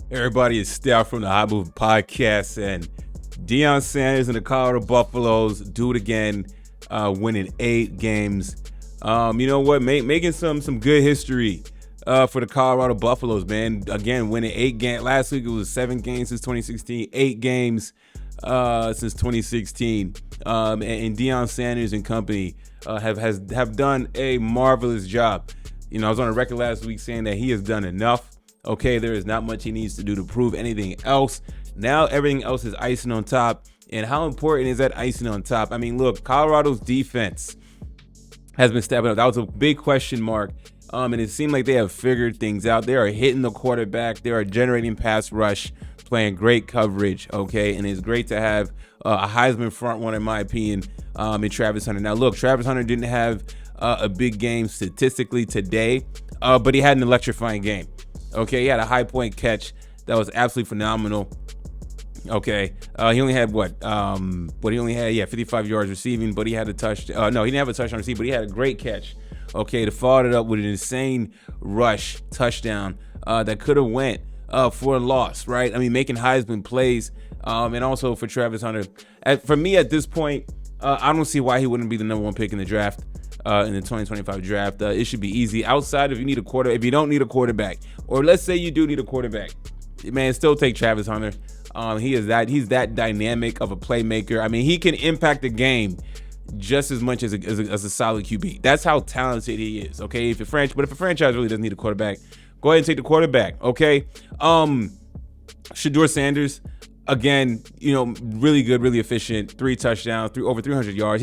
Everybody is Steph from the High Move Podcast, and Deion Sanders and the Colorado Buffaloes do it again, winning 8 games. You know what? Making some good history for the Colorado Buffaloes, man. Again, winning 8 games. Last week it was 7 games since 2016, 8 games since 2016. And Deion Sanders and company have done a marvelous job. You know, I was on a record last week saying that he has done enough. Okay, there is not much he needs to do to prove anything else. Now everything else is icing on top. And how important is that icing on top? I mean, look, Colorado's defense has been stepping up. That was a big question mark. And it seemed like they have figured things out. They are hitting the quarterback. They are generating pass rush, playing great coverage. Okay, and it's great to have a Heisman front runner, in my opinion, in Travis Hunter. Now, look, Travis Hunter didn't have a big game statistically today, but he had an electrifying game. Okay, he had a high point catch that was absolutely phenomenal. Okay, he only had 55 yards receiving, but he had a touch. No, he didn't have a touchdown receiving, but he had a great catch. Okay, to follow it up with an insane rush touchdown that could have went for a loss, right? I mean, making Heisman plays, and also for Travis Hunter. For me, at this point, I don't see why he wouldn't be the number 1 pick in the draft. In the 2025 draft, it should be easy. Outside, if you don't need a quarterback, or let's say you do need a quarterback, man, still take Travis Hunter. He's that dynamic of a playmaker. I mean, he can impact the game just as much as a solid QB. That's how talented he is. Okay, but if a franchise really doesn't need a quarterback, go ahead and take the quarterback. Okay, Shedeur Sanders. Again, you know, really good, really efficient. 3 touchdowns, over 300 yards.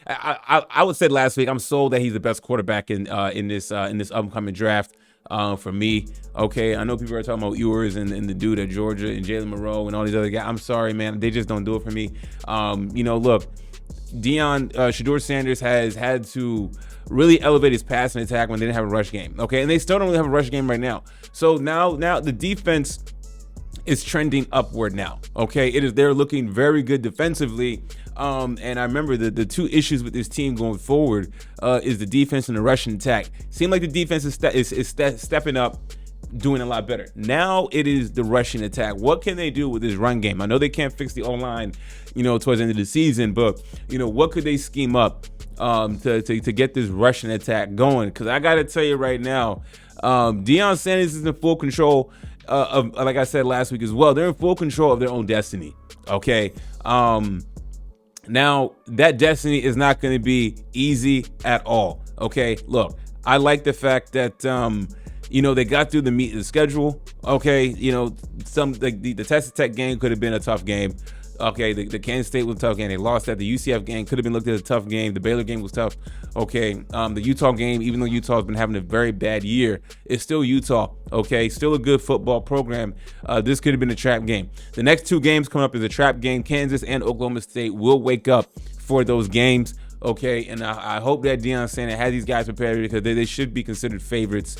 I would say last week I'm sold that he's the best quarterback in this upcoming draft. For me, okay, I know people are talking about Ewers and the dude at Georgia and Jalen Monroe and all these other guys. I'm sorry, man, they just don't do it for me. You know, look, Shedeur Sanders has had to really elevate his passing attack when they didn't have a rush game. Okay, and they still don't really have a rush game right now. So now the defense is trending upward now. Okay, they're looking very good defensively. And I remember the 2 issues with this team going forward is the defense and the rushing attack. Seemed like the defense is stepping up, doing a lot better. Now it is the rushing attack. What can they do with this run game? I know they can't fix the O-line, you know, towards the end of the season, but you know, what could they scheme up to get this rushing attack going? Because I got to tell you right now, Deion Sanders is in full control of, like I said last week as well, they're in full control of their own destiny. Okay. Now that destiny is not going to be easy at all. Okay. Look, I like the fact that, you know, they got through the meat of the schedule. Okay. You know, the Texas Tech game could have been a tough game. Okay, the Kansas State was a tough game. They lost that. The UCF game could have been looked at as a tough game. The Baylor game was tough. Okay, the Utah game, even though Utah's been having a very bad year, it's still Utah. Okay, still a good football program. This could have been a trap game. The next 2 games coming up is a trap game. Kansas and Oklahoma State will wake up for those games. Okay, and I hope that Deion Sanders has these guys prepared because they should be considered favorites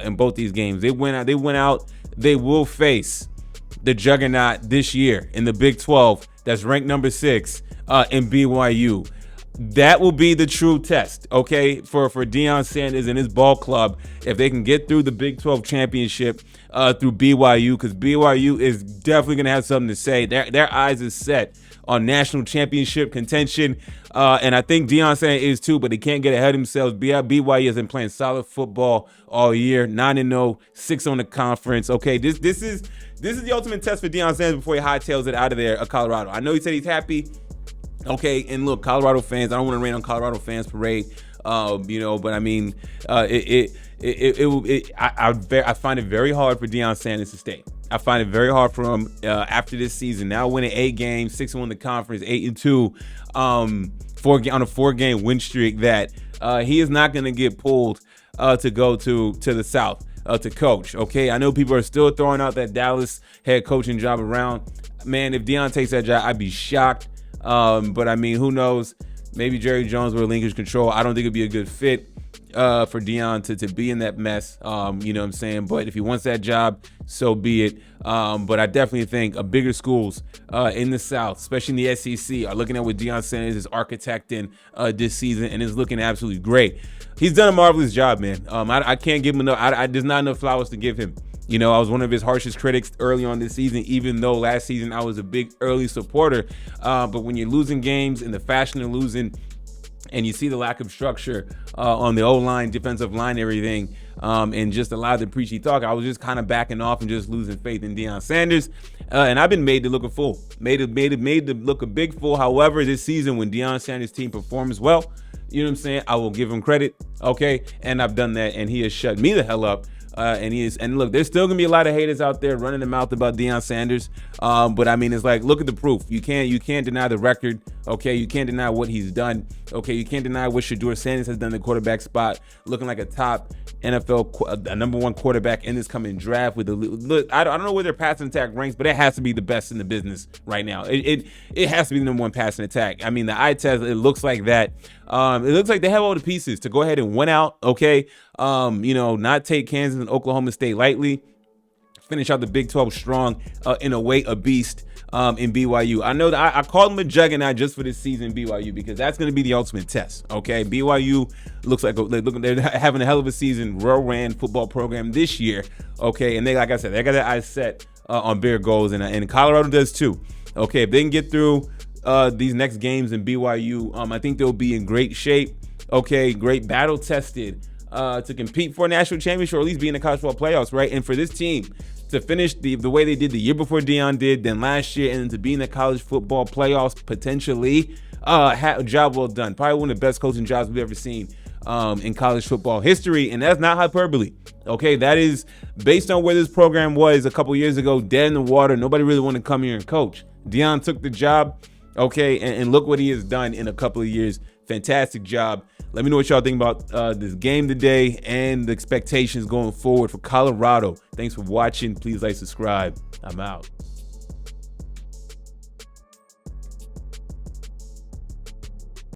in both these games. They went out. They will face the juggernaut this year in the Big 12 that's ranked number 6 in BYU. That will be the true test, okay, for Deion Sanders and his ball club if they can get through the Big 12 championship through BYU, because BYU is definitely going to have something to say. Their eyes is set on national championship contention, and I think Deion Sanders is too, but he can't get ahead of himself. BYU has been playing solid football all year, 9-0, 6 on the conference. Okay, this is the ultimate test for Deion Sanders before he hightails it out of there, Colorado. I know he said he's happy. Okay, and look, Colorado fans, I don't want to rain on Colorado fans parade, you know, but I mean, I find it very hard for Deion Sanders to stay. I find it very hard for him after this season. Now winning 8 games, 6-1 in the conference, 8-2, on a 4-game win streak, that he is not going to get pulled to go to the South to coach. Okay, I know people are still throwing out that Dallas head coaching job around. Man, if Deion takes that job, I'd be shocked. But I mean, who knows? Maybe Jerry Jones will relinquish control. I don't think it'd be a good fit for Deion to be in that mess. You know what I'm saying? But if he wants that job, so be it. But I definitely think bigger schools in the South, especially in the SEC, are looking at what Deion Sanders is architecting this season, and is looking absolutely great. He's done a marvelous job, man. I can't give him enough. There's not enough flowers to give him. You know, I was one of his harshest critics early on this season, even though last season I was a big early supporter. But when you're losing games in the fashion of losing, and you see the lack of structure on the O-line, defensive line, everything, and just a lot of the preachy talk, I was just kind of backing off and just losing faith in Deion Sanders. And I've been made to look a fool, made to look a big fool. However, this season when Deion Sanders' team performs well, you know what I'm saying, I will give him credit, okay? And I've done that, and he has shut me the hell up. And look, there's still gonna be a lot of haters out there running their mouth about Deion Sanders. But I mean, it's like, look at the proof. You can't deny the record. Okay, you can't deny what he's done. Okay, you can't deny what Shedeur Sanders has done in the quarterback spot, looking like a top NFL, a number one quarterback in this coming draft. With the look, I don't know where their passing attack ranks, but it has to be the best in the business right now. It has to be the number one passing attack. I mean, the eye test, it looks like that. It looks like they have all the pieces to go ahead and win out. Okay, not take Kansas and Oklahoma State lightly. Finish out the Big 12 strong, in a way, a beast in BYU. I know that I called them a juggernaut just for this season, BYU, because that's going to be the ultimate test. Okay, BYU looks like they're having a hell of a season, well-ran football program this year. Okay, and they, like I said, they got their eyes set on bigger goals, and Colorado does too. Okay, if they can get through these next games in BYU, I think they'll be in great shape. Okay, great battle tested to compete for a national championship, or at least be in the college football playoffs, right? And for this team to finish the way they did the year before Deion did, then last year, and then to be in the college football playoffs potentially, job well done. Probably one of the best coaching jobs we've ever seen in college football history, and that's not hyperbole. Okay, that is based on where this program was a couple years ago, dead in the water. Nobody really wanted to come here and coach. Deion took the job, okay, and look what he has done in a couple of years. Fantastic job. Let me know what y'all think about this game today and the expectations going forward for Colorado. Thanks for watching. Please like, subscribe. I'm out.